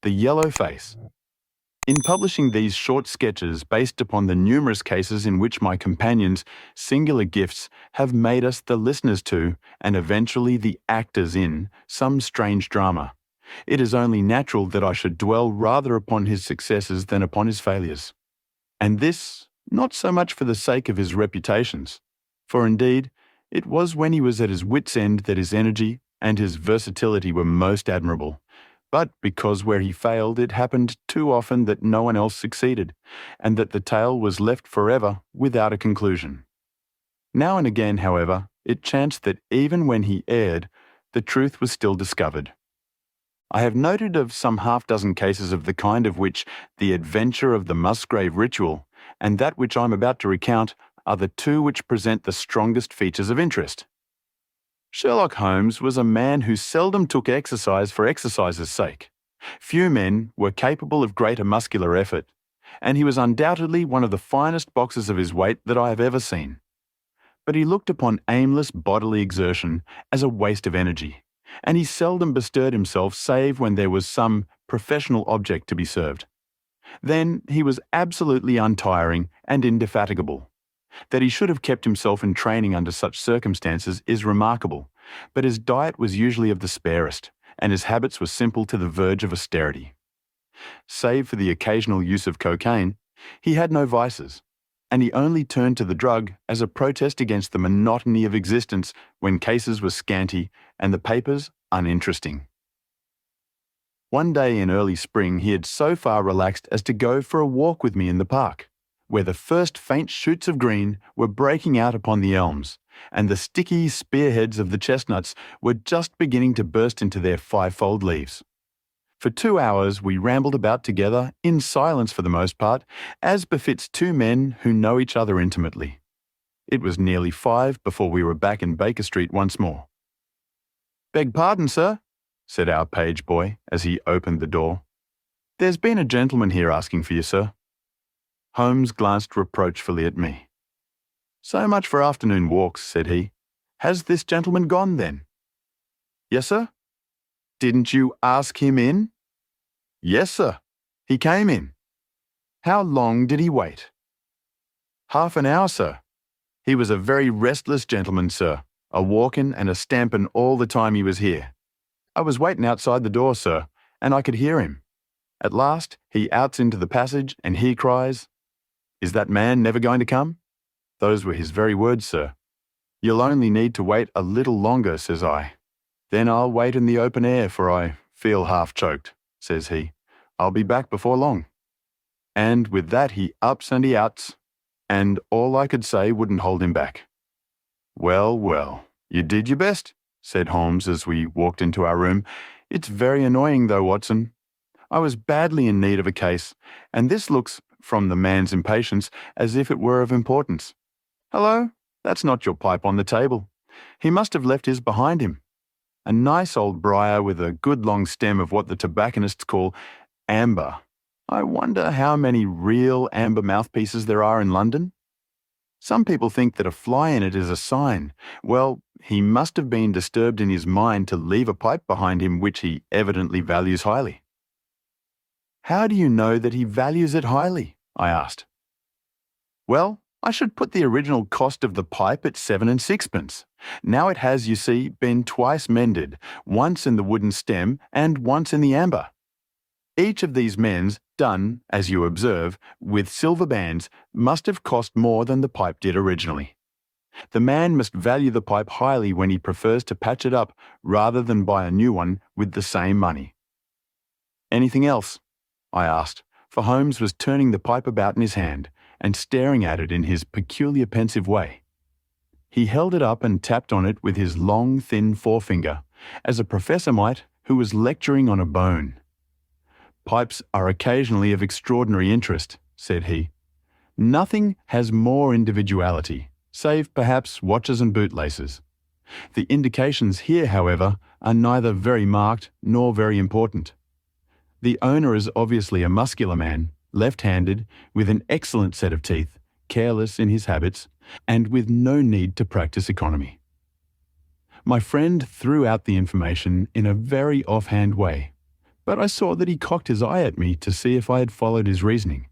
The Yellow Face. In publishing these short sketches based upon the numerous cases in which my companions' singular gifts have made us the listeners to, and eventually the actors in, some strange drama, it is only natural that I should dwell rather upon his successes than upon his failures. And this, not so much for the sake of his reputations, for indeed, it was when he was at his wits' end that his energy and his versatility were most admirable, but because where he failed it happened too often that no one else succeeded, and that the tale was left forever without a conclusion. Now and again, however, it chanced that even when he erred, the truth was still discovered. I have noted of some half-dozen cases of the kind of which The Adventure of the Musgrave Ritual and that which I am about to recount are the two which present the strongest features of interest. Sherlock Holmes was a man who seldom took exercise for exercise's sake. Few men were capable of greater muscular effort, and he was undoubtedly one of the finest boxers of his weight that I have ever seen. But he looked upon aimless bodily exertion as a waste of energy, and he seldom bestirred himself save when there was some professional object to be served. Then he was absolutely untiring and indefatigable. That he should have kept himself in training under such circumstances is remarkable, but his diet was usually of the sparest, and his habits were simple to the verge of austerity. Save for the occasional use of cocaine, he had no vices, and he only turned to the drug as a protest against the monotony of existence when cases were scanty and the papers uninteresting. One day in early spring he had so far relaxed as to go for a walk with me in the park, where the first faint shoots of green were breaking out upon the elms, and the sticky spearheads of the chestnuts were just beginning to burst into their fivefold leaves. For 2 hours we rambled about together, in silence for the most part, as befits two men who know each other intimately. It was nearly 5 before we were back in Baker Street once more. "Beg pardon, sir," said our page boy as he opened the door. "There's been a gentleman here asking for you, sir." Holmes glanced reproachfully at me. "So much for afternoon walks," said he. "Has this gentleman gone, then?" "Yes, sir." "Didn't you ask him in?" "Yes, sir. He came in." "How long did he wait?" "Half an hour, sir. He was a very restless gentleman, sir, a walkin' and a stampin' all the time he was here. I was waiting outside the door, sir, and I could hear him. At last he outs into the passage and he cries, 'Is that man never going to come?' Those were his very words, sir. 'You'll only need to wait a little longer,' says I. 'Then I'll wait in the open air, for I feel half choked,' says he. 'I'll be back before long.' And with that he ups and he outs, and all I could say wouldn't hold him back." "Well, well, you did your best," said Holmes as we walked into our room. "It's very annoying though, Watson. I was badly in need of a case, and this looks, from the man's impatience, as if it were of importance. Hello, that's not your pipe on the table. He must have left his behind him. A nice old briar with a good long stem of what the tobacconists call amber. I wonder how many real amber mouthpieces there are in London? Some people think that a fly in it is a sign. Well, he must have been disturbed in his mind to leave a pipe behind him which he evidently values highly." "How do you know that he values it highly?" I asked. "Well, I should put the original cost of the pipe at 7 and 6pence. Now it has, you see, been twice mended, once in the wooden stem and once in the amber. Each of these mends, done, as you observe, with silver bands, must have cost more than the pipe did originally. The man must value the pipe highly when he prefers to patch it up rather than buy a new one with the same money." "Anything else?" I asked, for Holmes was turning the pipe about in his hand and staring at it in his peculiar pensive way. He held it up and tapped on it with his long, thin forefinger, as a professor might who was lecturing on a bone. "Pipes are occasionally of extraordinary interest," said he. "Nothing has more individuality, save perhaps watches and bootlaces. The indications here, however, are neither very marked nor very important. The owner is obviously a muscular man, left-handed, with an excellent set of teeth, careless in his habits, and with no need to practice economy." My friend threw out the information in a very offhand way, but I saw that he cocked his eye at me to see if I had followed his reasoning.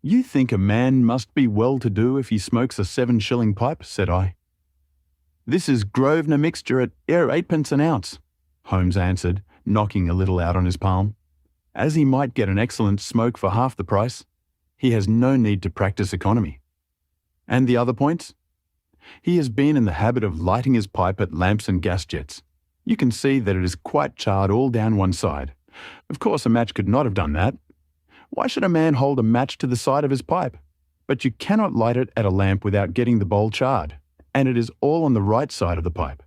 "You think a man must be well-to-do if he smokes a 7-shilling pipe," said I. "This is Grosvenor mixture at 8p an ounce," Holmes answered, knocking a little out on his palm. "As he might get an excellent smoke for half the price, he has no need to practice economy. And the other points? He has been in the habit of lighting his pipe at lamps and gas jets. You can see that it is quite charred all down one side. Of course, a match could not have done that. Why should a man hold a match to the side of his pipe? But you cannot light it at a lamp without getting the bowl charred, and it is all on the right side of the pipe.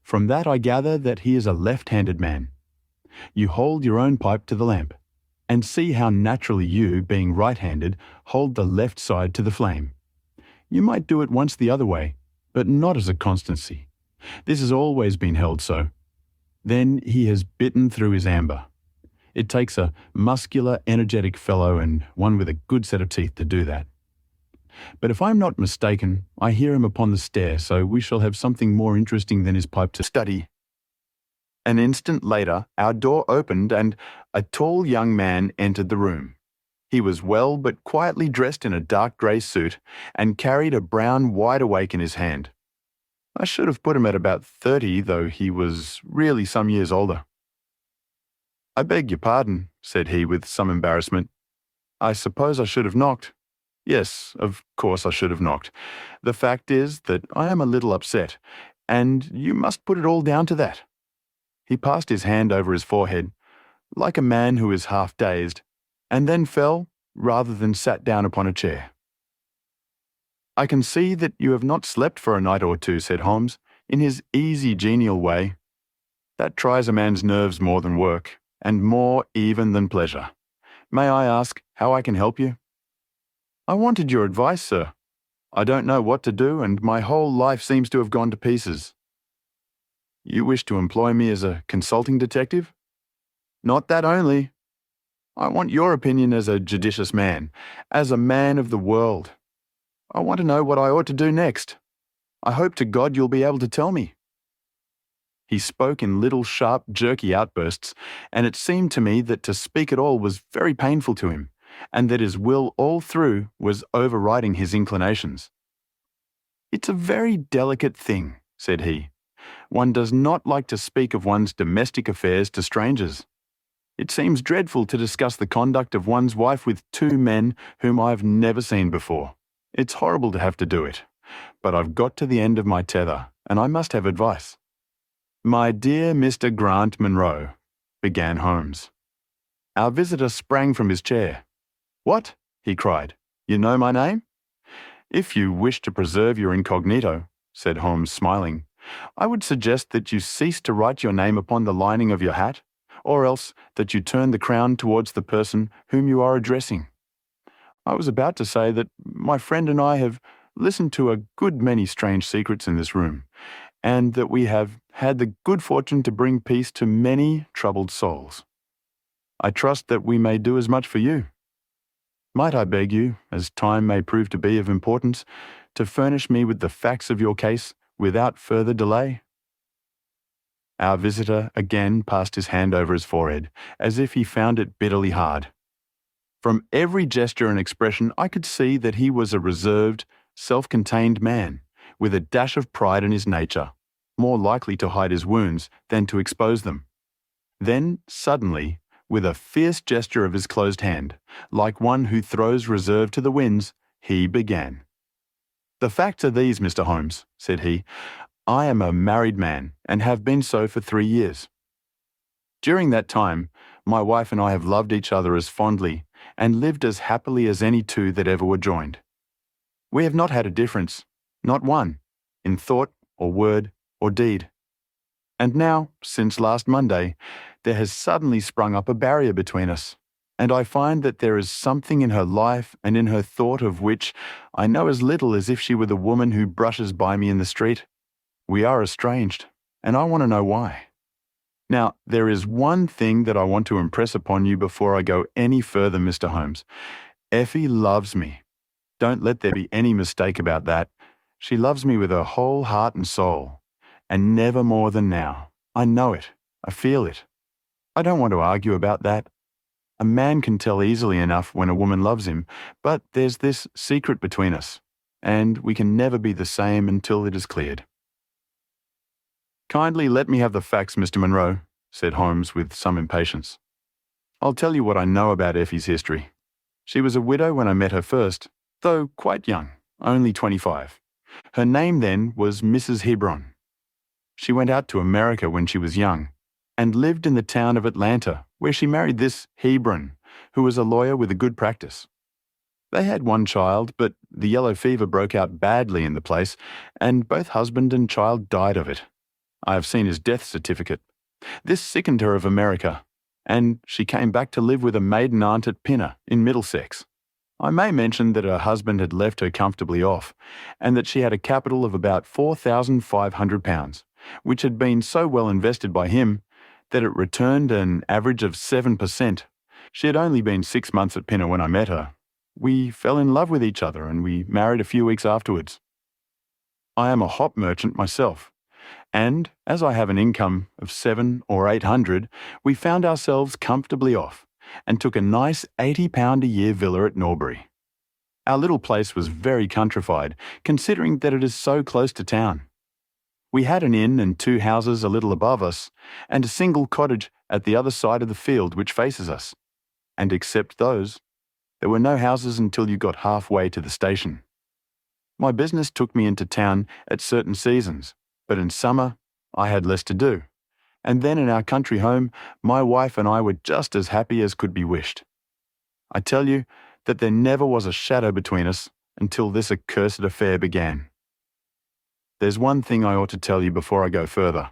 From that I gather that he is a left-handed man. You hold your own pipe to the lamp, and see how naturally you, being right-handed, hold the left side to the flame. You might do it once the other way, but not as a constancy. This has always been held so. Then he has bitten through his amber. It takes a muscular, energetic fellow and one with a good set of teeth to do that. But if I'm not mistaken, I hear him upon the stair, so we shall have something more interesting than his pipe to study." An instant later, our door opened and a tall young man entered the room. He was well but quietly dressed in a dark grey suit and carried a brown wide-awake in his hand. I should have put him at about 30, though he was really some years older. "I beg your pardon," said he with some embarrassment. "I suppose I should have knocked." "Yes, of course I should have knocked. The fact is that I am a little upset, and you must put it all down to that." He passed his hand over his forehead, like a man who is half dazed, and then fell, rather than sat down upon a chair. "I can see that you have not slept for a night or two," said Holmes, in his easy, genial way. "That tries a man's nerves more than work, and more even than pleasure. May I ask how I can help you?" "I wanted your advice, sir. I don't know what to do, and my whole life seems to have gone to pieces." "You wish to employ me as a consulting detective?" "Not that only. I want your opinion as a judicious man, as a man of the world. I want to know what I ought to do next. I hope to God you'll be able to tell me." He spoke in little sharp, jerky outbursts, and it seemed to me that to speak at all was very painful to him, and that his will all through was overriding his inclinations. "It's a very delicate thing," said he. "One does not like to speak of one's domestic affairs to strangers. It seems dreadful to discuss the conduct of one's wife with two men whom I've never seen before. It's horrible to have to do it, but I've got to the end of my tether, and I must have advice." "My dear Mr. Grant Munro," began Holmes. Our visitor sprang from his chair. "What?" he cried. "You know my name?" "If you wish to preserve your incognito," said Holmes, smiling, "I would suggest that you cease to write your name upon the lining of your hat, or else that you turn the crown towards the person whom you are addressing. I was about to say that my friend and I have listened to a good many strange secrets in this room, and that we have had the good fortune to bring peace to many troubled souls. I trust that we may do as much for you. Might I beg you, as time may prove to be of importance, to furnish me with the facts of your case without further delay?" Our visitor again passed his hand over his forehead, as if he found it bitterly hard. From every gesture and expression I could see that he was a reserved, self-contained man, with a dash of pride in his nature, more likely to hide his wounds than to expose them. Then, suddenly, with a fierce gesture of his closed hand, like one who throws reserve to the winds, he began. "The facts are these, Mr. Holmes," said he. "I am a married man, and have been so for 3 years. During that time, my wife and I have loved each other as fondly, and lived as happily as any two that ever were joined. We have not had a difference, not one, in thought or word or deed. And now, since last Monday, there has suddenly sprung up a barrier between us, and I find that there is something in her life and in her thought of which I know as little as if she were the woman who brushes by me in the street. We are estranged, and I want to know why. Now, there is one thing that I want to impress upon you before I go any further, Mr. Holmes. Effie loves me. Don't let there be any mistake about that. She loves me with her whole heart and soul, and never more than now. I know it. I feel it. I don't want to argue about that. A man can tell easily enough when a woman loves him, but there's this secret between us, and we can never be the same until it is cleared. Kindly let me have the facts, Mr. Monroe, said Holmes with some impatience. I'll tell you what I know about Effie's history. She was a widow when I met her first, though quite young, only 25. Her name then was Mrs. Hebron. She went out to America when she was young, and lived in the town of Atlanta, where she married this Hebron, who was a lawyer with a good practice. They had one child, but the yellow fever broke out badly in the place, and both husband and child died of it. I have seen his death certificate. This sickened her of America, and she came back to live with a maiden aunt at Pinner, in Middlesex. I may mention that her husband had left her comfortably off, and that she had a capital of about £4,500, which had been so well invested by him that it returned an average of 7%. She had only been 6 months at Pinner when I met her. We fell in love with each other, and we married a few weeks afterwards. I am a hop merchant myself, and as I have an income of 700 or 800, we found ourselves comfortably off and took a nice £80 a year villa at Norbury. Our little place was very countrified, considering that it is so close to town. We had an inn and 2 houses a little above us, and a single cottage at the other side of the field which faces us. And except those, there were no houses until you got halfway to the station. My business took me into town at certain seasons, but in summer I had less to do. And then in our country home, my wife and I were just as happy as could be wished. I tell you that there never was a shadow between us until this accursed affair began. There's one thing I ought to tell you before I go further.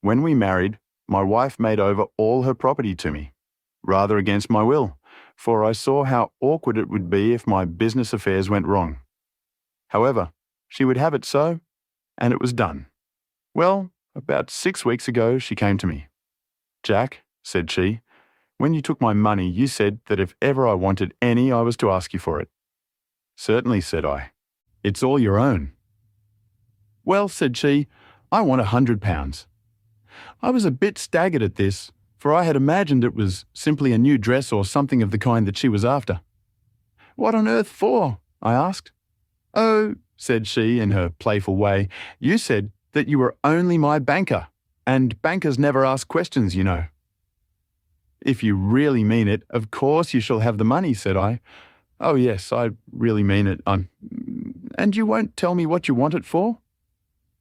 When we married, my wife made over all her property to me, rather against my will, for I saw how awkward it would be if my business affairs went wrong. However, she would have it so, and it was done. Well, about 6 weeks ago she came to me. Jack, said she, when you took my money you said that if ever I wanted any I was to ask you for it. Certainly, said I. It's all your own. Well, said she, I want £100. I was a bit staggered at this, for I had imagined it was simply a new dress or something of the kind that she was after. What on earth for? I asked. Oh, said she in her playful way, you said that you were only my banker, and bankers never ask questions, you know. If you really mean it, of course you shall have the money, said I. Oh yes, I really mean it. And you won't tell me what you want it for?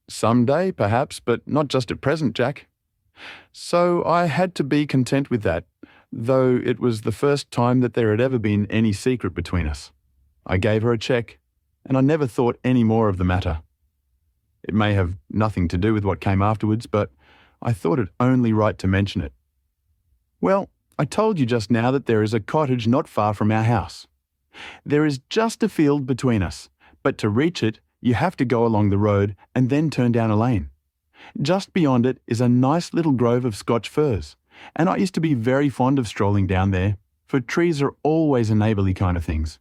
Some day, perhaps, but not just at present, Jack. So I had to be content with that, though it was the first time that there had ever been any secret between us. I gave her a cheque, and I never thought any more of the matter. It may have nothing to do with what came afterwards, but I thought it only right to mention it. Well, I told you just now that there is a cottage not far from our house. There is just a field between us, but to reach it, you have to go along the road and then turn down a lane. Just beyond it is a nice little grove of Scotch firs, and I used to be very fond of strolling down there, for trees are always a neighbourly kind of things.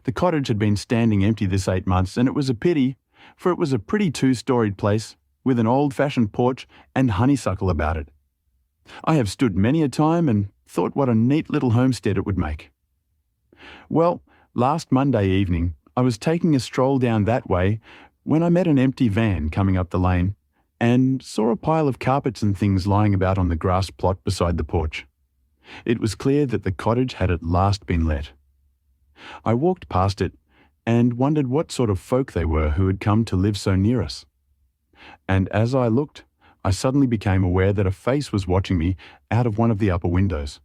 The cottage had been standing empty this 8 months, and it was a pity, for it was a pretty 2-storied place, with an old-fashioned porch and honeysuckle about it. I have stood many a time and thought what a neat little homestead it would make. Well, last Monday evening, I was taking a stroll down that way when I met an empty van coming up the lane and saw a pile of carpets and things lying about on the grass plot beside the porch. It was clear that the cottage had at last been let. I walked past it and wondered what sort of folk they were who had come to live so near us. And as I looked, I suddenly became aware that a face was watching me out of one of the upper windows.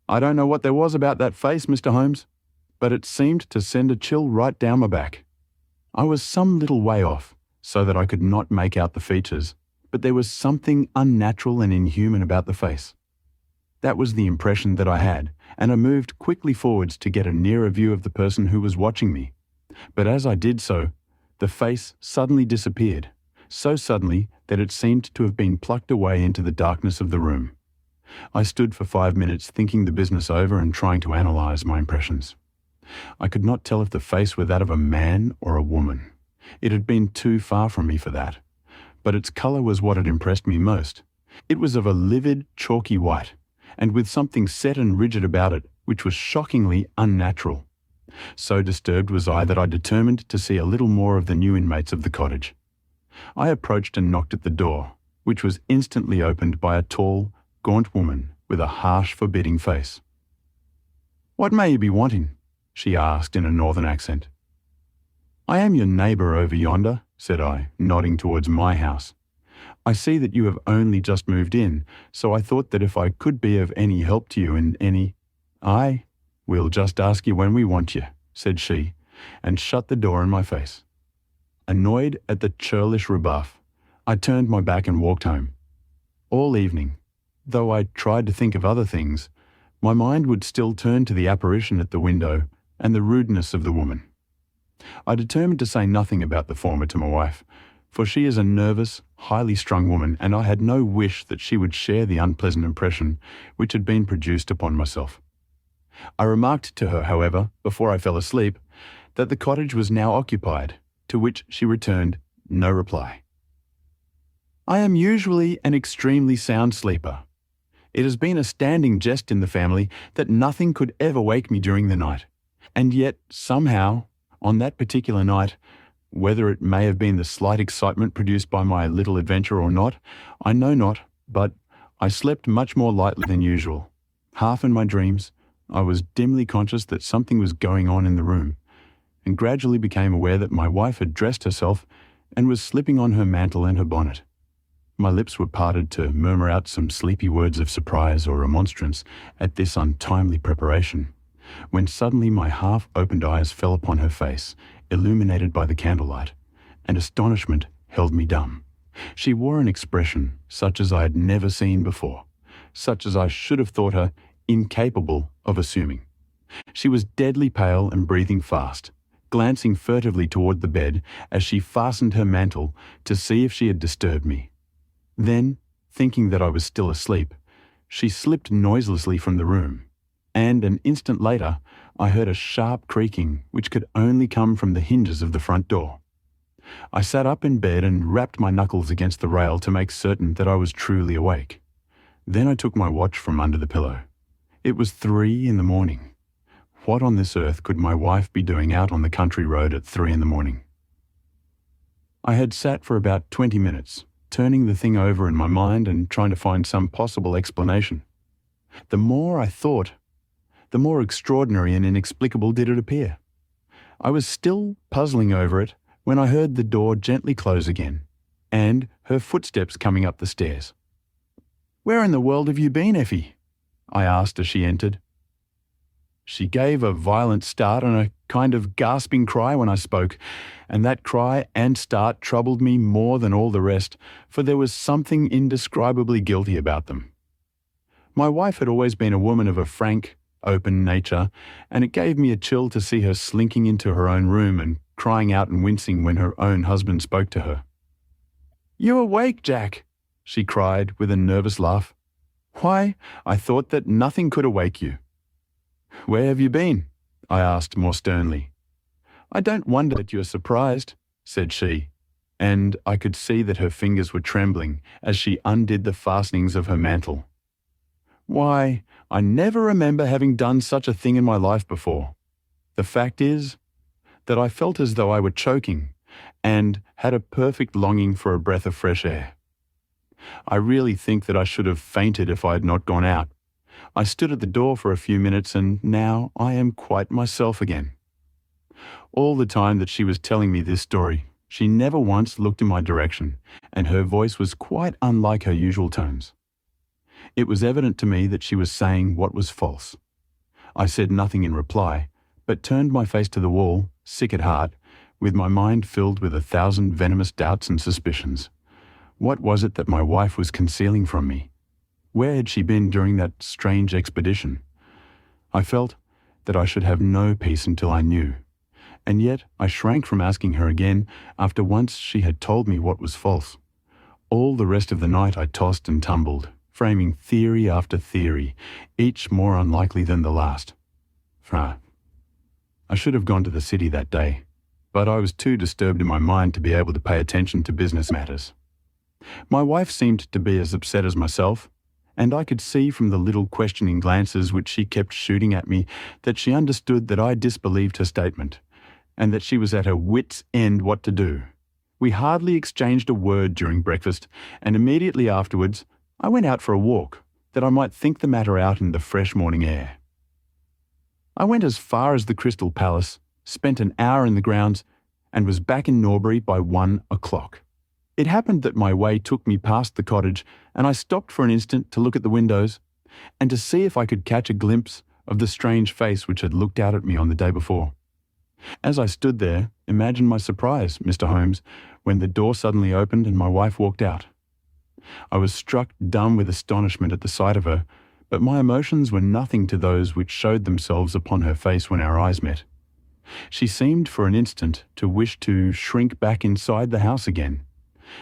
I don't know what there was about that face, Mr. Holmes, but it seemed to send a chill right down my back. I was some little way off, so that I could not make out the features, but there was something unnatural and inhuman about the face. That was the impression that I had, and I moved quickly forwards to get a nearer view of the person who was watching me. But as I did so, the face suddenly disappeared, so suddenly that it seemed to have been plucked away into the darkness of the room. I stood for 5 minutes thinking the business over and trying to analyse my impressions. I could not tell if the face were that of a man or a woman. It had been too far from me for that. But its colour was what had impressed me most, It was of a livid, chalky white, and with something set and rigid about it which was shockingly unnatural. So disturbed was I that I determined to see a little more of the new inmates of the cottage. I approached and knocked at the door, which was instantly opened by a tall, gaunt woman with a harsh, forbidding face. "What may you be wanting?" she asked in a northern accent. "I am your neighbour over yonder," said I, nodding towards my house. "I see that you have only just moved in, so I thought that if I could be of any help to you in any—" "Aye, we'll just ask you when we want you," said she, and shut the door in my face. Annoyed at the churlish rebuff, I turned my back and walked home. All evening, though I tried to think of other things, my mind would still turn to the apparition at the window and the rudeness of the woman. I determined to say nothing about the former to my wife, for she is a nervous, highly strung woman, and I had no wish that she would share the unpleasant impression which had been produced upon myself. I remarked to her, however, before I fell asleep, that the cottage was now occupied, to which she returned no reply. I am usually an extremely sound sleeper. It has been a standing jest in the family that nothing could ever wake me during the night, and yet, somehow, on that particular night, whether it may have been the slight excitement produced by my little adventure or not, I know not, but I slept much more lightly than usual. Half in my dreams, I was dimly conscious that something was going on in the room, and gradually became aware that my wife had dressed herself and was slipping on her mantle and her bonnet. My lips were parted to murmur out some sleepy words of surprise or remonstrance at this untimely preparation, when suddenly my half-opened eyes fell upon her face, illuminated by the candlelight, and astonishment held me dumb. She wore an expression such as I had never seen before, such as I should have thought her incapable of assuming. She was deadly pale and breathing fast, glancing furtively toward the bed as she fastened her mantle to see if she had disturbed me. Then, thinking that I was still asleep, she slipped noiselessly from the room, and an instant later I heard a sharp creaking which could only come from the hinges of the front door. I sat up in bed and rapped my knuckles against the rail to make certain that I was truly awake. Then I took my watch from under the pillow. It was 3 in the morning. What on this earth could my wife be doing out on the country road at 3 in the morning? I had sat for about 20 minutes, turning the thing over in my mind and trying to find some possible explanation. The more I thought, the more extraordinary and inexplicable did it appear. I was still puzzling over it when I heard the door gently close again, and her footsteps coming up the stairs. "Where in the world have you been, Effie?" I asked as she entered. She gave a violent start and a kind of gasping cry when I spoke, and that cry and start troubled me more than all the rest, for there was something indescribably guilty about them. My wife had always been a woman of a frank, open nature, and it gave me a chill to see her slinking into her own room and crying out and wincing when her own husband spoke to her. "You awake, Jack?" she cried with a nervous laugh. "Why, I thought that nothing could awake you." "Where have you been?" I asked more sternly. "I don't wonder that you are surprised," said she, and I could see that her fingers were trembling as she undid the fastenings of her mantle. "Why, I never remember having done such a thing in my life before. The fact is that I felt as though I were choking and had a perfect longing for a breath of fresh air. I really think that I should have fainted if I had not gone out. I stood at the door for a few minutes and now I am quite myself again." All the time that she was telling me this story, she never once looked in my direction, and her voice was quite unlike her usual tones. It was evident to me that she was saying what was false. I said nothing in reply, but turned my face to the wall, sick at heart, with my mind filled with 1,000 venomous doubts and suspicions. What was it that my wife was concealing from me? Where had she been during that strange expedition? I felt that I should have no peace until I knew, and yet I shrank from asking her again after once she had told me what was false. All the rest of the night I tossed and tumbled, framing theory after theory, each more unlikely than the last. I should have gone to the city that day, but I was too disturbed in my mind to be able to pay attention to business matters. My wife seemed to be as upset as myself, and I could see from the little questioning glances which she kept shooting at me that she understood that I disbelieved her statement, and that she was at her wits' end what to do. We hardly exchanged a word during breakfast, and immediately afterwards I went out for a walk, that I might think the matter out in the fresh morning air. I went as far as the Crystal Palace, spent an hour in the grounds, and was back in Norbury by 1 o'clock. It happened that my way took me past the cottage, and I stopped for an instant to look at the windows, and to see if I could catch a glimpse of the strange face which had looked out at me on the day before. As I stood there, imagine my surprise, Mr. Holmes, when the door suddenly opened and my wife walked out. I was struck dumb with astonishment at the sight of her, but my emotions were nothing to those which showed themselves upon her face when our eyes met. She seemed for an instant to wish to shrink back inside the house again,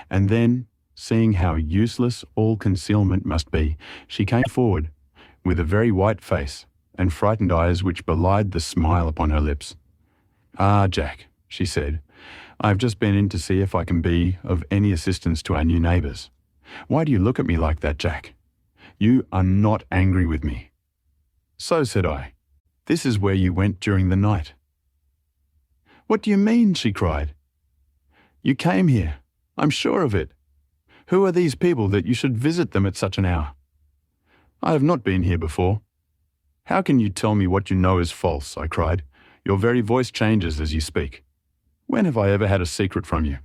and then, seeing how useless all concealment must be, she came forward, with a very white face and frightened eyes which belied the smile upon her lips. "Ah, Jack," she said, "I have just been in to see if I can be of any assistance to our new neighbours. Why do you look at me like that, Jack? You are not angry with me." "So," said I, "this is where you went during the night." "What do you mean?" she cried. "You came here. I'm sure of it. Who are these people that you should visit them at such an hour?" "I have not been here before." "How can you tell me what you know is false?" I cried. "Your very voice changes as you speak. When have I ever had a secret from you?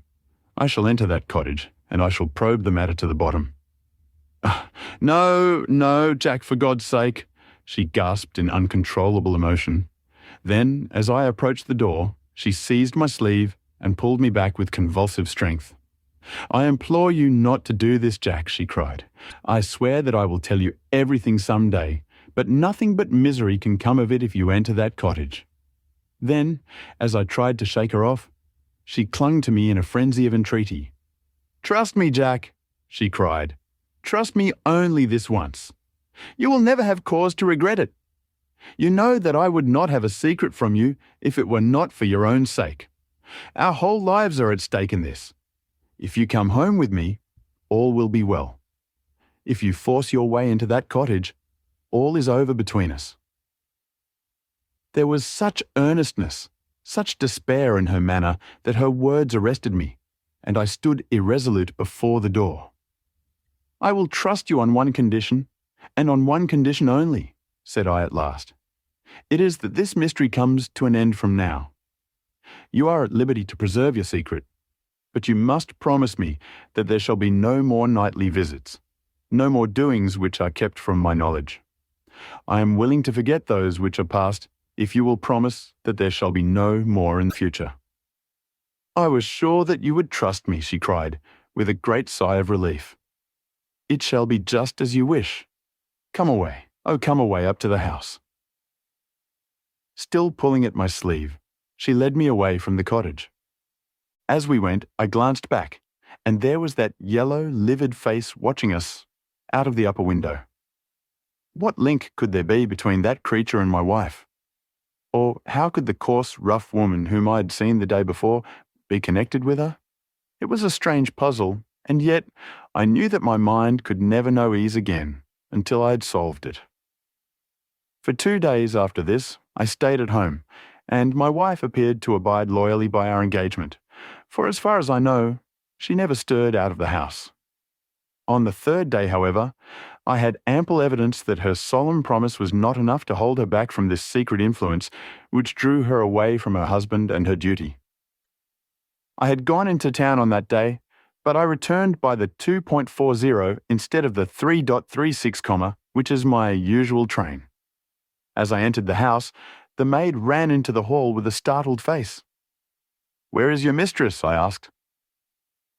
I shall enter that cottage, and I shall probe the matter to the bottom." "No, no, Jack, for God's sake," she gasped in uncontrollable emotion. Then, as I approached the door, she seized my sleeve and pulled me back with convulsive strength. "I implore you not to do this, Jack," she cried. "I swear that I will tell you everything some day, but nothing but misery can come of it if you enter that cottage." Then, as I tried to shake her off, she clung to me in a frenzy of entreaty. "Trust me, Jack," she cried. "Trust me only this once. You will never have cause to regret it. You know that I would not have a secret from you if it were not for your own sake. Our whole lives are at stake in this. If you come home with me, all will be well. If you force your way into that cottage, all is over between us." There was such earnestness, such despair in her manner that her words arrested me, and I stood irresolute before the door. "I will trust you on one condition, and on one condition only," said I at last. "It is that this mystery comes to an end from now. You are at liberty to preserve your secret, but you must promise me that there shall be no more nightly visits, no more doings which are kept from my knowledge. I am willing to forget those which are past, if you will promise that there shall be no more in the future." "I was sure that you would trust me," she cried, with a great sigh of relief. "It shall be just as you wish. Come away, oh, come away up to the house." Still pulling at my sleeve, she led me away from the cottage. As we went, I glanced back, and there was that yellow, livid face watching us out of the upper window. What link could there be between that creature and my wife? Or how could the coarse, rough woman whom I had seen the day before be connected with her? It was a strange puzzle, and yet I knew that my mind could never know ease again until I had solved it. For 2 days after this, I stayed at home, and my wife appeared to abide loyally by our engagement, for as far as I know, she never stirred out of the house. On the 3rd day, however, I had ample evidence that her solemn promise was not enough to hold her back from this secret influence which drew her away from her husband and her duty. I had gone into town on that day, but I returned by the 2.40 instead of the 3.36, which is my usual train. As I entered the house, the maid ran into the hall with a startled face. "Where is your mistress?" I asked.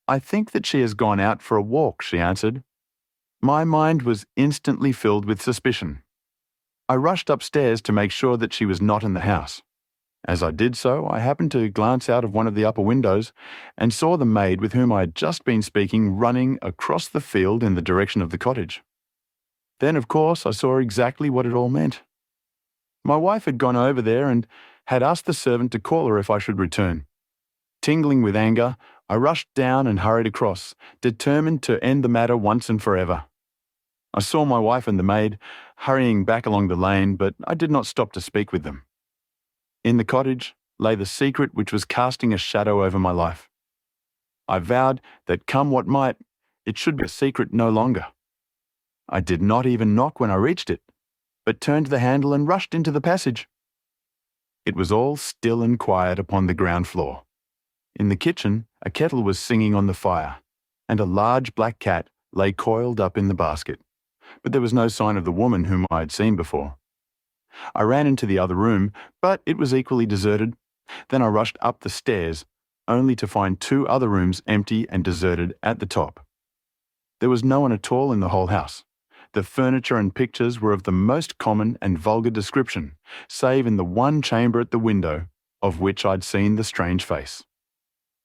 "I think that she has gone out for a walk," she answered. My mind was instantly filled with suspicion. I rushed upstairs to make sure that she was not in the house. As I did so, I happened to glance out of one of the upper windows and saw the maid with whom I had just been speaking running across the field in the direction of the cottage. Then, of course, I saw exactly what it all meant. My wife had gone over there and had asked the servant to call her if I should return. Tingling with anger, I rushed down and hurried across, determined to end the matter once and forever. I saw my wife and the maid hurrying back along the lane, but I did not stop to speak with them. In the cottage lay the secret which was casting a shadow over my life. I vowed that come what might, it should be a secret no longer. I did not even knock when I reached it, but turned the handle and rushed into the passage. It was all still and quiet upon the ground floor. In the kitchen, a kettle was singing on the fire, and a large black cat lay coiled up in the basket, but there was no sign of the woman whom I had seen before. I ran into the other room, but it was equally deserted. Then I rushed up the stairs, only to find 2 other rooms empty and deserted at the top. There was no one at all in the whole house. The furniture and pictures were of the most common and vulgar description, save in the one chamber at the window, of which I'd seen the strange face.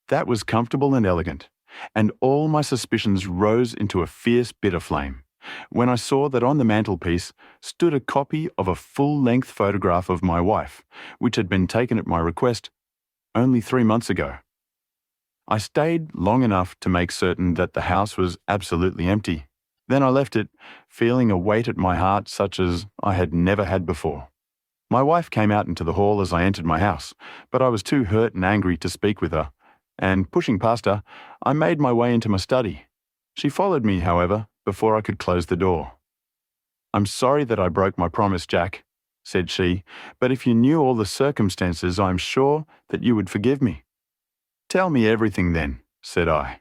That was comfortable and elegant, and all my suspicions rose into a fierce bitter flame, when I saw that on the mantelpiece stood a copy of a full-length photograph of my wife, which had been taken at my request only 3 months ago. I stayed long enough to make certain that the house was absolutely empty. Then I left it, feeling a weight at my heart such as I had never had before. My wife came out into the hall as I entered my house, but I was too hurt and angry to speak with her, and pushing past her, I made my way into my study. She followed me, however, before I could close the door. "I'm sorry that I broke my promise, Jack," said she, "but if you knew all the circumstances, I am sure that you would forgive me." "Tell me everything then," said I.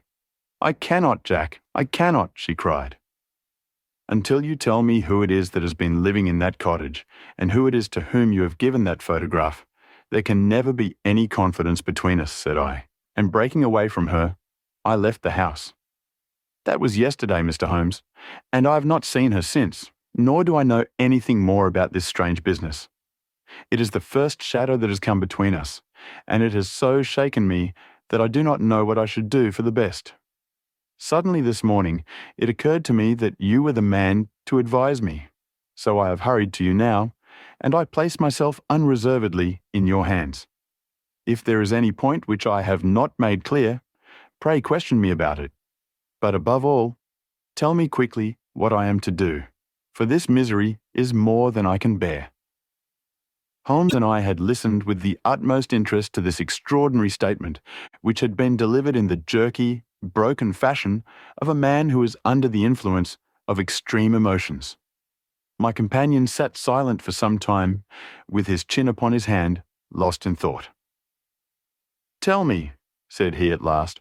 "I cannot, Jack, I cannot," she cried. "Until you tell me who it is that has been living in that cottage, and who it is to whom you have given that photograph, there can never be any confidence between us," said I, and breaking away from her, I left the house. That was yesterday, Mr. Holmes, and I have not seen her since, nor do I know anything more about this strange business. It is the first shadow that has come between us, and it has so shaken me that I do not know what I should do for the best. Suddenly this morning, it occurred to me that you were the man to advise me, so I have hurried to you now, and I place myself unreservedly in your hands. If there is any point which I have not made clear, pray question me about it. But above all, tell me quickly what I am to do, for this misery is more than I can bear." Holmes and I had listened with the utmost interest to this extraordinary statement, which had been delivered in the jerky, broken fashion of a man who is under the influence of extreme emotions. My companion sat silent for some time, with his chin upon his hand, lost in thought. "Tell me," said he at last,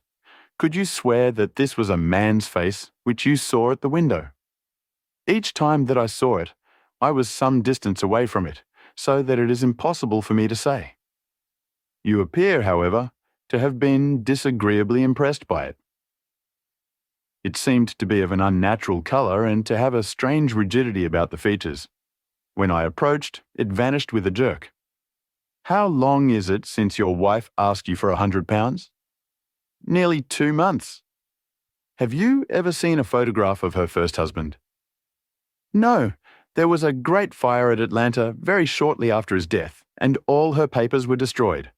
"could you swear that this was a man's face which you saw at the window?" "Each time that I saw it, I was some distance away from it, so that it is impossible for me to say." "You appear, however, to have been disagreeably impressed by it." "It seemed to be of an unnatural colour and to have a strange rigidity about the features. When I approached, it vanished with a jerk." "How long is it since your wife asked you for £100? "Nearly 2 months." "Have you ever seen a photograph of her first husband?" "No. There was a great fire at Atlanta very shortly after his death, and all her papers were destroyed."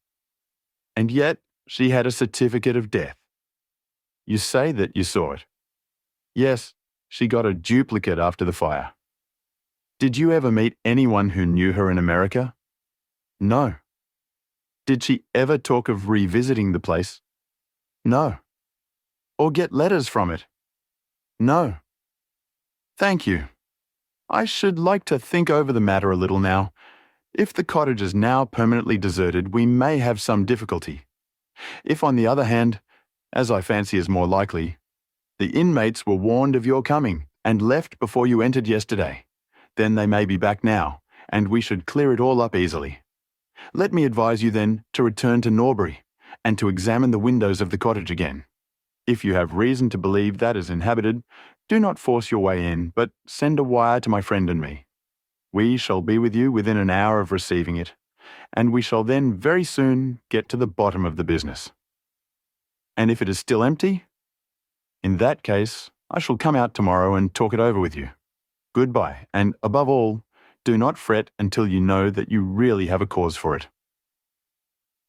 "And yet she had a certificate of death." "You say that you saw it?" "Yes, she got a duplicate after the fire." "Did you ever meet anyone who knew her in America?" "No." "Did she ever talk of revisiting the place?" "No." "Or get letters from it?" "No." "Thank you. I should like to think over the matter a little now. If the cottage is now permanently deserted, we may have some difficulty. If, on the other hand, as I fancy is more likely, the inmates were warned of your coming and left before you entered yesterday, then they may be back now, and we should clear it all up easily. Let me advise you then to return to Norbury and to examine the windows of the cottage again. If you have reason to believe that is inhabited, do not force your way in, but send a wire to my friend and me. We shall be with you within an hour of receiving it, and we shall then very soon get to the bottom of the business. And if it is still empty? In that case, I shall come out tomorrow and talk it over with you. Goodbye, and above all, do not fret until you know that you really have a cause for it."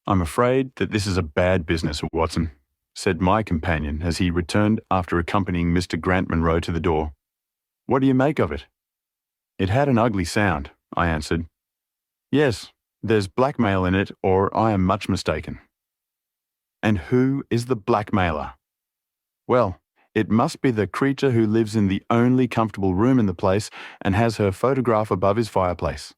"I'm afraid that this is a bad business, Watson," said my companion as he returned after accompanying Mr. Grant Munro to the door. "What do you make of it?" "It had an ugly sound," I answered. "Yes, there's blackmail in it, or I am much mistaken." "And who is the blackmailer?" "Well, it must be the creature who lives in the only comfortable room in the place and has her photograph above his fireplace.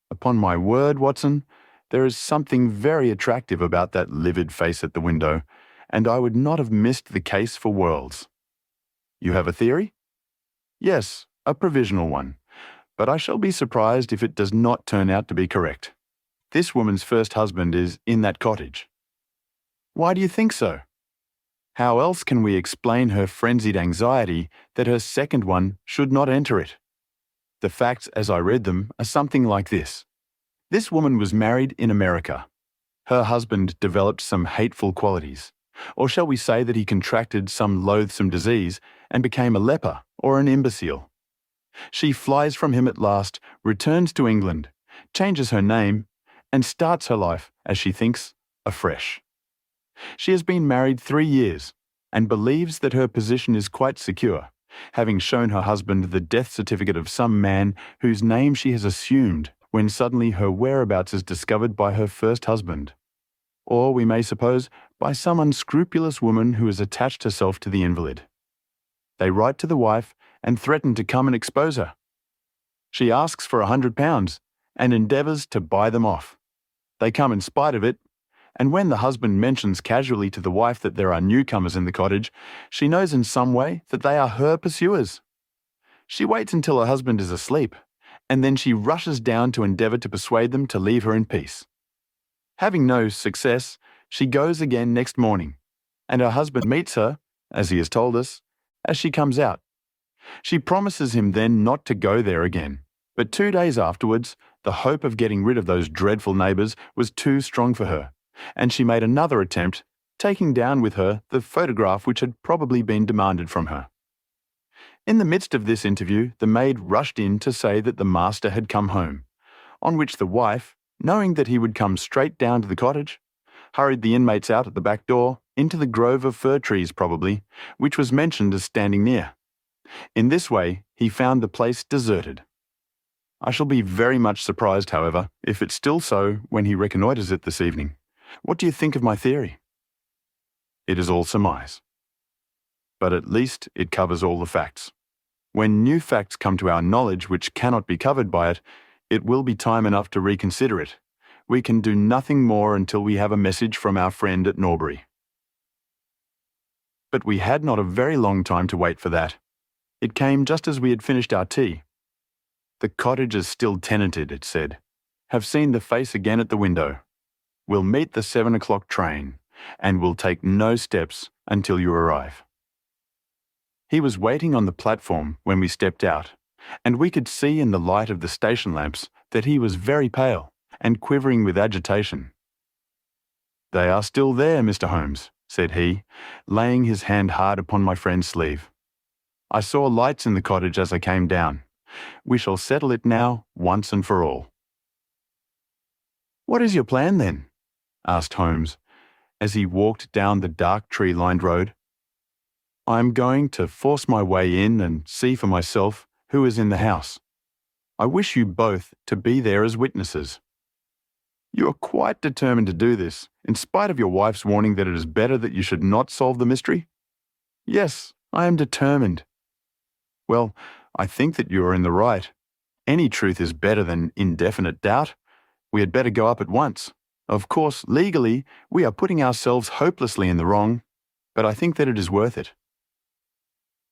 Upon my word, Watson, there is something very attractive about that livid face at the window, and I would not have missed the case for worlds." "You have a theory?" "Yes, a provisional one, but I shall be surprised if it does not turn out to be correct. This woman's first husband is in that cottage." "Why do you think so?" "How else can we explain her frenzied anxiety that her second one should not enter it? The facts, as I read them, are something like this. This woman was married in America. Her husband developed some hateful qualities, or shall we say that he contracted some loathsome disease and became a leper or an imbecile. She flies from him at last, returns to England, changes her name, and starts her life, as she thinks, afresh. She has been married 3 years and believes that her position is quite secure, having shown her husband the death certificate of some man whose name she has assumed when suddenly her whereabouts is discovered by her first husband. Or, we may suppose, by some unscrupulous woman who has attached herself to the invalid. They write to the wife and threaten to come and expose her. She asks for £100 and endeavours to buy them off. They come in spite of it, and when the husband mentions casually to the wife that there are newcomers in the cottage, she knows in some way that they are her pursuers. She waits until her husband is asleep, and then she rushes down to endeavour to persuade them to leave her in peace. Having no success, she goes again next morning, and her husband meets her, as he has told us, as she comes out. She promises him then not to go there again, but 2 days afterwards, the hope of getting rid of those dreadful neighbours was too strong for her, and she made another attempt, taking down with her the photograph which had probably been demanded from her. In the midst of this interview, the maid rushed in to say that the master had come home, on which the wife, knowing that he would come straight down to the cottage, hurried the inmates out at the back door, into the grove of fir trees probably, which was mentioned as standing near. In this way, he found the place deserted. I shall be very much surprised, however, if it's still so when he reconnoitres it this evening. What do you think of my theory?" "It is all surmise. But at least it covers all the facts. When new facts come to our knowledge which cannot be covered by it, it will be time enough to reconsider it. We can do nothing more until we have a message from our friend at Norbury." But we had not a very long time to wait for that. It came just as we had finished our tea. "The cottage is still tenanted," it said. "Have seen the face again at the window. We'll meet the 7 o'clock train, and we'll take no steps until you arrive." He was waiting on the platform when we stepped out, and we could see in the light of the station lamps that he was very pale and quivering with agitation. "They are still there, Mr. Holmes," said he, laying his hand hard upon my friend's sleeve. "I saw lights in the cottage as I came down. We shall settle it now, once and for all." "What is your plan, then?" asked Holmes, as he walked down the dark tree-lined road. "I am going to force my way in and see for myself who is in the house. I wish you both to be there as witnesses." "You are quite determined to do this, in spite of your wife's warning that it is better that you should not solve the mystery?" "Yes, I am determined." "Well, I think that you are in the right. Any truth is better than indefinite doubt. We had better go up at once. Of course, legally, we are putting ourselves hopelessly in the wrong, but I think that it is worth it."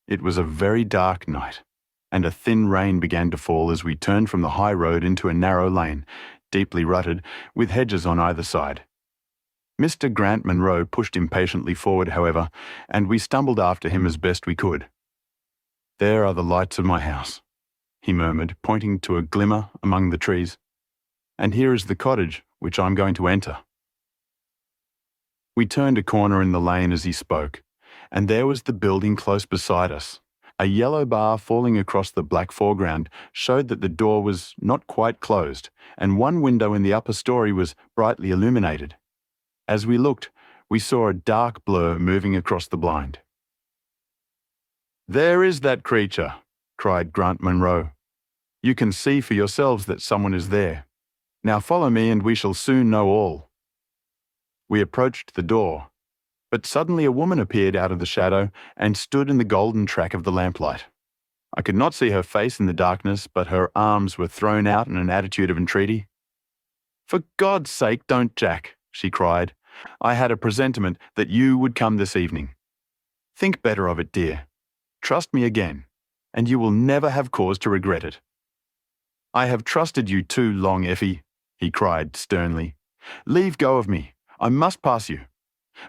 It was a very dark night, and a thin rain began to fall as we turned from the high road into a narrow lane, deeply rutted, with hedges on either side. Mr. Grant Munro pushed impatiently forward, however, and we stumbled after him as best we could. "There are the lights of my house," he murmured, pointing to a glimmer among the trees. "And here is the cottage which I am going to enter." We turned a corner in the lane as he spoke, and there was the building close beside us. A yellow bar falling across the black foreground showed that the door was not quite closed, and one window in the upper story was brightly illuminated. As we looked, we saw a dark blur moving across the blind. "There is that creature," cried Grant Munro. "You can see for yourselves that someone is there. Now follow me and we shall soon know all." We approached the door, but suddenly a woman appeared out of the shadow and stood in the golden track of the lamplight. I could not see her face in the darkness, but her arms were thrown out in an attitude of entreaty. "For God's sake, don't, Jack," she cried. "I had a presentiment that you would come this evening. Think better of it, dear. Trust me again, and you will never have cause to regret it." "I have trusted you too long, Effie," he cried sternly. "Leave go of me. I must pass you.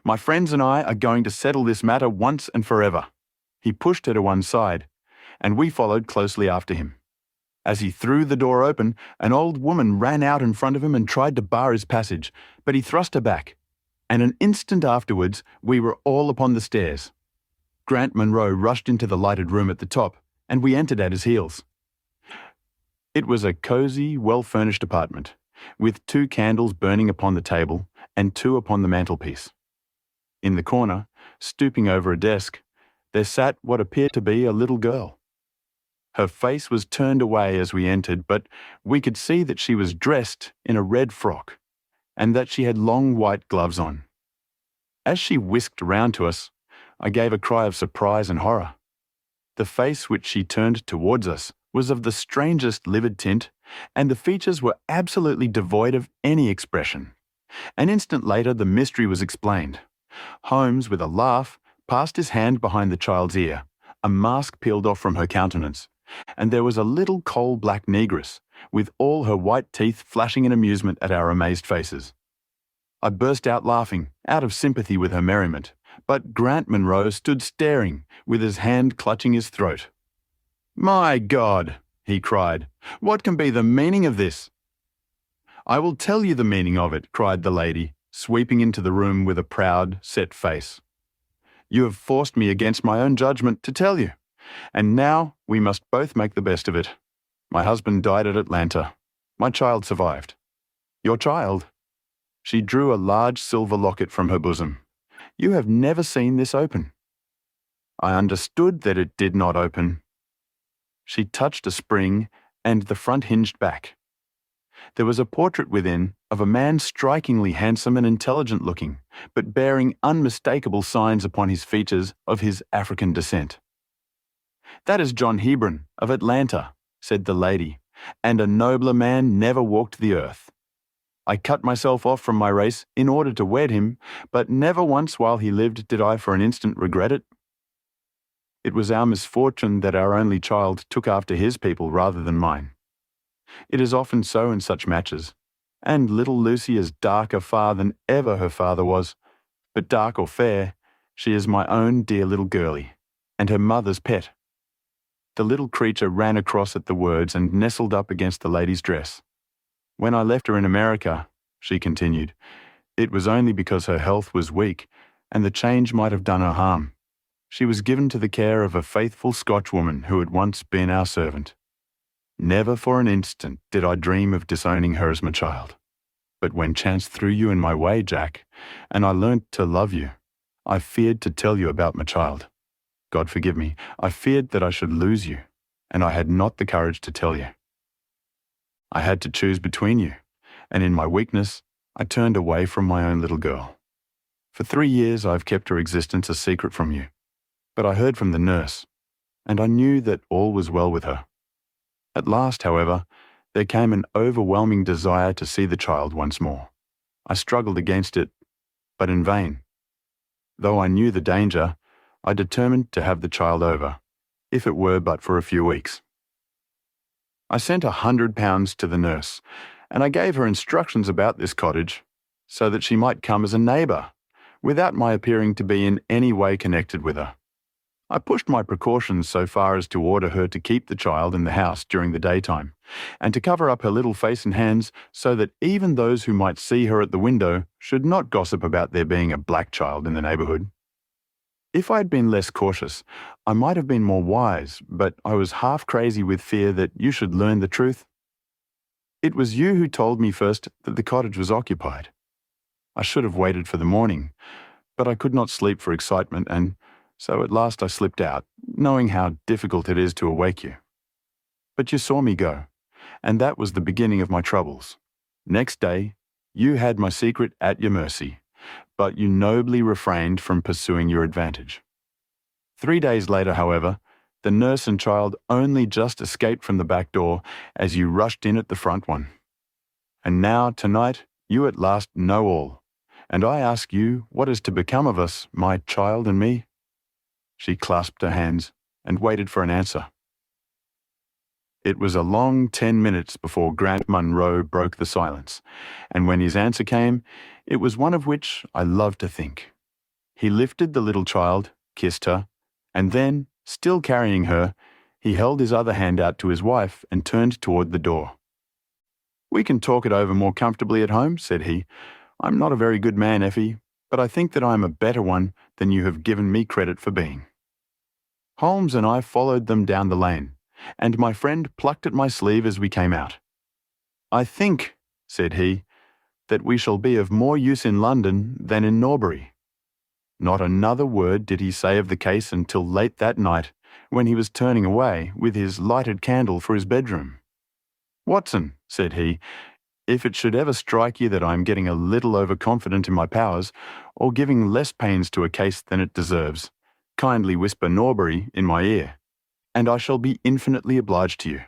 My friends and I are going to settle this matter once and forever." He pushed her to one side, and we followed closely after him. As he threw the door open, an old woman ran out in front of him and tried to bar his passage, but he thrust her back, and an instant afterwards we were all upon the stairs. Grant Munro rushed into the lighted room at the top, and we entered at his heels. It was a cosy, well-furnished apartment, with 2 candles burning upon the table and 2 upon the mantelpiece. In the corner, stooping over a desk, there sat what appeared to be a little girl. Her face was turned away as we entered, but we could see that she was dressed in a red frock, and that she had long white gloves on. As she whisked round to us, I gave a cry of surprise and horror. The face which she turned towards us was of the strangest livid tint, and the features were absolutely devoid of any expression. An instant later the mystery was explained. Holmes, with a laugh, passed his hand behind the child's ear. A mask peeled off from her countenance, and there was a little coal-black negress, with all her white teeth flashing in amusement at our amazed faces. I burst out laughing, out of sympathy with her merriment, but Grant Munro stood staring, with his hand clutching his throat. "My God!" he cried. "What can be the meaning of this?" "I will tell you the meaning of it," cried the lady, sweeping into the room with a proud, set face. "You have forced me against my own judgment to tell you, and now we must both make the best of it. My husband died at Atlanta. My child survived." "Your child?" She drew a large silver locket from her bosom. "You have never seen this open." I understood that it did not open. She touched a spring, and the front hinged back. There was a portrait within of a man strikingly handsome and intelligent-looking, but bearing unmistakable signs upon his features of his African descent. "That is John Hebron, of Atlanta," said the lady, "and a nobler man never walked the earth. I cut myself off from my race in order to wed him, but never once while he lived did I for an instant regret it. It was our misfortune that our only child took after his people rather than mine. It is often so in such matches, and little Lucy is darker far than ever her father was, but dark or fair, she is my own dear little girlie, and her mother's pet." The little creature ran across at the words and nestled up against the lady's dress. "When I left her in America," she continued, "it was only because her health was weak, and the change might have done her harm. She was given to the care of a faithful Scotchwoman who had once been our servant. Never for an instant did I dream of disowning her as my child. But when chance threw you in my way, Jack, and I learnt to love you, I feared to tell you about my child. God forgive me, I feared that I should lose you, and I had not the courage to tell you. I had to choose between you, and in my weakness, I turned away from my own little girl. For 3 years I have kept her existence a secret from you, but I heard from the nurse, and I knew that all was well with her. At last, however, there came an overwhelming desire to see the child once more. I struggled against it, but in vain. Though I knew the danger, I determined to have the child over, if it were but for a few weeks. I sent £100 to the nurse, and I gave her instructions about this cottage, so that she might come as a neighbour, without my appearing to be in any way connected with her. I pushed my precautions so far as to order her to keep the child in the house during the daytime, and to cover up her little face and hands so that even those who might see her at the window should not gossip about there being a black child in the neighbourhood. If I had been less cautious, I might have been more wise, but I was half crazy with fear that you should learn the truth. It was you who told me first that the cottage was occupied. I should have waited for the morning, But I could not sleep for excitement, and so at last I slipped out, knowing how difficult it is to awake you. But you saw me go, and that was the beginning of my troubles. Next day, you had my secret at your mercy, but you nobly refrained from pursuing your advantage. 3 days later, however, the nurse and child only just escaped from the back door as you rushed in at the front one. And now, tonight, you at last know all, and I ask you what is to become of us, my child and me? She clasped her hands and waited for an answer. It was a long 10 minutes before Grant Munro broke the silence, and when his answer came, it was one of which I love to think. He lifted the little child, kissed her, and then, still carrying her, he held his other hand out to his wife and turned toward the door. "We can talk it over more comfortably at home," said he. "I'm not a very good man, Effie, but I think that I am a better one than you have given me credit for being." Holmes and I followed them down the lane, and my friend plucked at my sleeve as we came out. "I think," said he, "that we shall be of more use in London than in Norbury." Not another word did he say of the case until late that night, when he was turning away with his lighted candle for his bedroom. "Watson," said he, "if it should ever strike you that I am getting a little overconfident in my powers, or giving less pains to a case than it deserves, kindly whisper Norbury in my ear, and I shall be infinitely obliged to you."